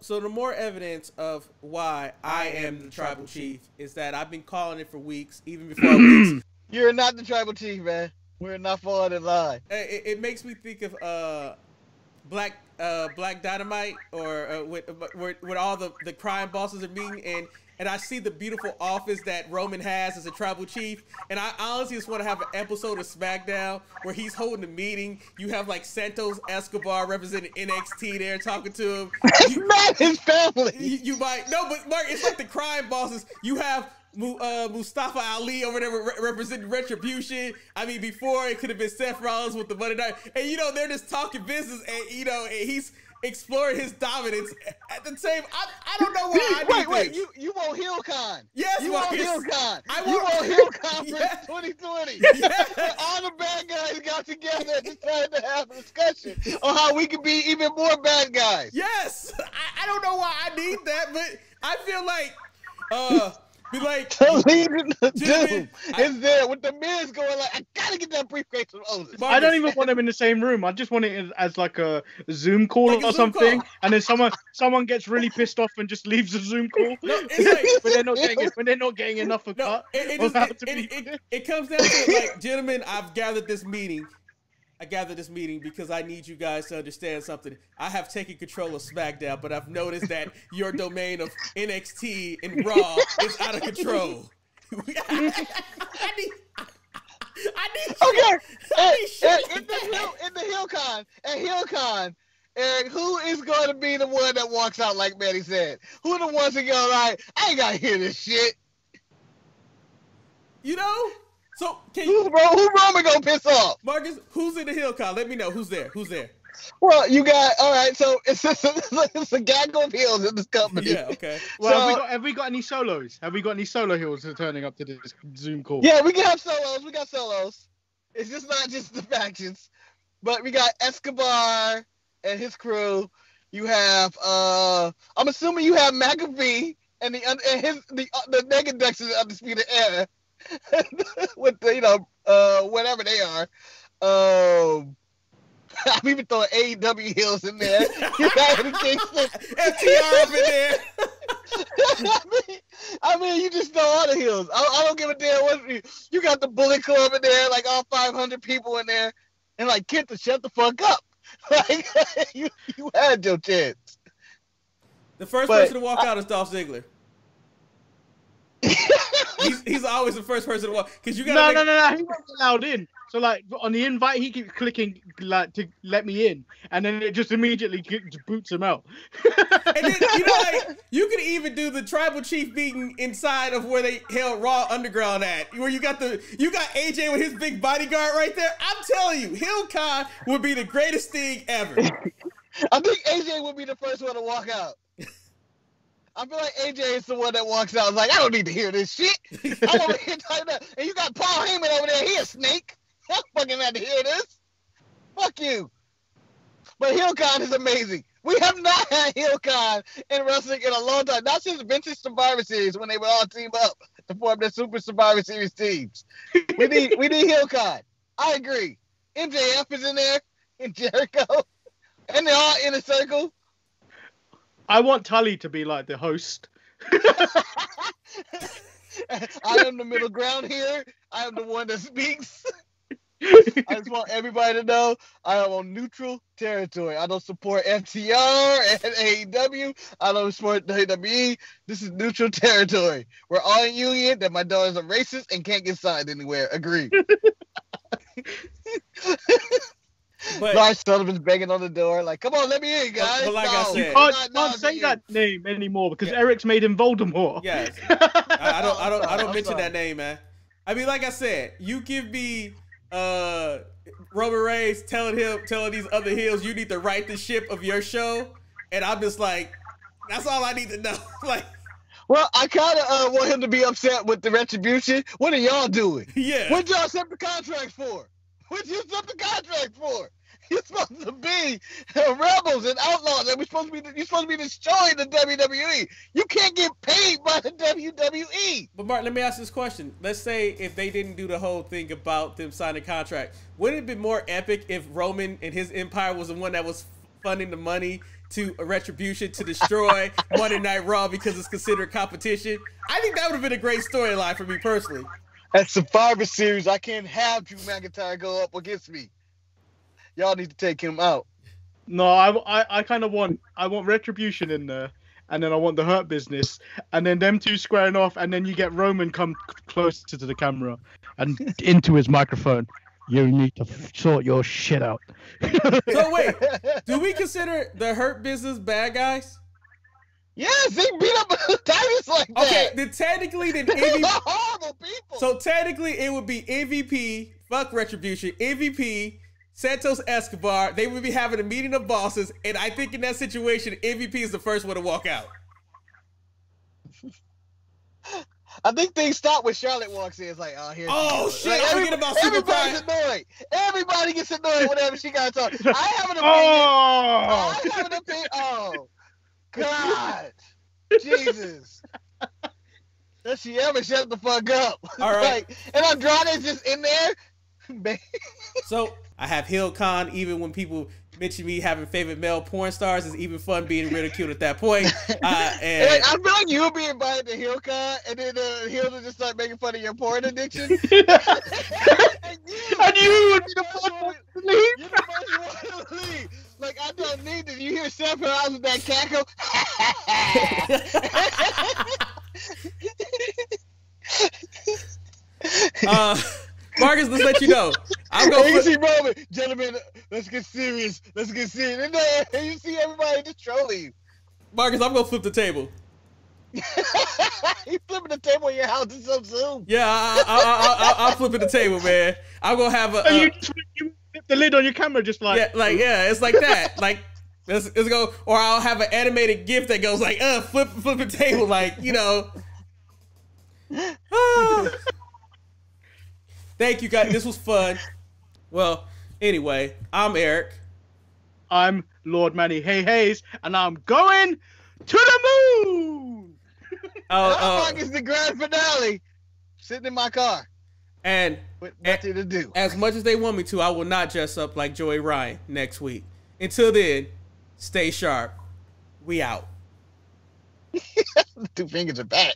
So the more evidence of why I am the tribal chief is that I've been calling it for weeks, even before weeks. You're not the tribal chief, man. We're not falling in line. It makes me think of Black Dynamite, or with all the crime bosses are meeting, and I see the beautiful office that Roman has as a tribal chief, and I honestly just want to have an episode of SmackDown where he's holding a meeting. You have like Santos Escobar representing NXT there talking to him. That's not his family. You might no, but Mark, it's like the crime bosses. You have Mustafa Ali over there representing Retribution. I mean, before it could have been Seth Rollins with the Monday Night, and they're just talking business, and and he's exploring his dominance at the same. I don't know why. Wait, you want HillCon? Yes, you Marcus. want HillCon. You want HillCon for yes. 2020. Yes. All the bad guys got together and decided to have a discussion on how we can be even more bad guys. Yes, I don't know why I need that, but I feel like be like the Legion of Doom is there with the Miz going like, I gotta get that briefcase from Otis. I don't even want them in the same room. I just want it as like a Zoom call like or something, and then someone gets really pissed off and just leaves the Zoom call. No, it's like when they're not getting enough of cut. It comes down to like, gentlemen, I've gathered this meeting. I gathered this meeting because I need you guys to understand something. I have taken control of SmackDown, but I've noticed that your domain of NXT and Raw is out of control. I need in the HillCon, at HillCon, Eric, who is going to be the one that walks out like Manny said? Who are the ones that go like, I ain't got to hear this shit? So who Roman gonna piss off? Marcus, who's in the HillCon? Let me know. Who's there? Well, you got all right. So it's a gaggle of heels in this company. Yeah. Okay. Well, so, have we got any solos? Have we got any solo heels turning up to this Zoom call? Yeah, we can have solos. We got solos. It's just not just the factions, but we got Escobar and his crew. You have I'm assuming you have McAfee and the Negadex is Undisputed Era. With the, whatever they are. I'm even throwing AEW heels in there. You got anything? FTR up in there. I mean, you just throw all the heels. I don't give a damn what you got. The Bullet Club in there, like all 500 people in there, and like Kenta, shut the fuck up. Like you had your chance. The first person to walk out is Dolph Ziggler. He's always the first person to walk, because you got no, he wasn't allowed in. So like on the invite, he keeps clicking like to let me in, and then it just immediately boots him out. And then you could even do the tribal chief meeting inside of where they held Raw Underground at, where you got AJ with his big bodyguard right there. I'm telling you, HillCon would be the greatest thing ever. I think AJ would be the first one to walk out. I feel like AJ is the one that walks out like, I don't need to hear this shit. I'm over here talking about, and you got Paul Heyman over there. He a snake. I fucking had to hear this. Fuck you. But HillCon is amazing. We have not had HillCon in wrestling in a long time. Not since Vintage Survivor Series when they would all team up to form their Super Survivor Series teams. We need HillCon. I agree. MJF is in there, and Jericho, and they're all in a circle. I want Tully to be like the host. I am the middle ground here. I am the one that speaks. I just want everybody to know I am on neutral territory. I don't support FTR and AEW. I don't support WWE. This is neutral territory. We're all in union that my daughter's a racist and can't get signed anywhere. Agree. But Lars Sullivan's begging on the door, like, "Come on, let me in, guys." But like I said, you can't say that name anymore because Eric's made him Voldemort. Yes, I don't mention that name, man. I mean, like I said, you give me Roman Reigns telling these other heels, you need to write the ship of your show, and I'm just like, that's all I need to know. Like, well, I kind of want him to be upset with the retribution. What are y'all doing? Yeah, what y'all set the contract for? What you set the contract for? You're supposed to be rebels and outlaws, and you're supposed to be destroying the WWE. You can't get paid by the WWE. But Mark, let me ask this question. Let's say if they didn't do the whole thing about them signing a contract, wouldn't it have been more epic if Roman and his empire was the one that was funding the money to a Retribution to destroy Monday Night Raw because it's considered competition. I think that would have been a great storyline for me personally. At Survivor Series, I can't have Drew McIntyre go up against me. Y'all need to take him out. No, I kind of want Retribution in there, and then I want the Hurt Business, and then them two squaring off, and then you get Roman come closer to the camera and into his microphone. You need to sort your shit out. So wait, do we consider the Hurt Business bad guys? Yes, they beat up Titus like that. Okay, then technically, They're horrible people. So technically, it would be MVP, fuck Retribution, MVP, Santos Escobar. They would be having a meeting of bosses, and I think in that situation, MVP is the first one to walk out. I think things stop when Charlotte walks in. It's like, oh, here's shit! Like, I forget about everybody's annoyed. Everybody gets annoyed whenever she got to talk. I have an opinion. Oh, I have an opinion. Oh, God, Jesus! Does she ever shut the fuck up? All right. Like, and Andrade's just in there. So I have Hill Khan. Even when people mention me having favorite male porn stars, it's even fun being ridiculed at that point. And I feel like you'll be invited to HillCon, and then Hill will just start making fun of your porn addiction. and you would be the first one to leave. You're the first one to leave. Like, I don't need this. You hear 7 hours with that cackle? Marcus, let's let you know. I'm going to see Roman. Gentlemen, let's get serious. Let's get serious. And then you see everybody just trolling you. Marcus, I'm going to flip the table. You flipping the table in your house is so soon. Yeah, I'm flipping the table, man. I'm going to have a... you flip the lid on your camera just like... Yeah, it's like that. Like, let's go... Or I'll have an animated GIF that goes like, flip the table, like, you know... Thank you, guys. This was fun. Well, anyway, I'm Eric. I'm Lord Manny Hayes, and I'm going to the moon. It's the grand finale. Sitting in my car. And with nothing to do. As much as they want me to, I will not dress up like Joey Ryan next week. Until then, stay sharp. We out. The 2 fingers are back.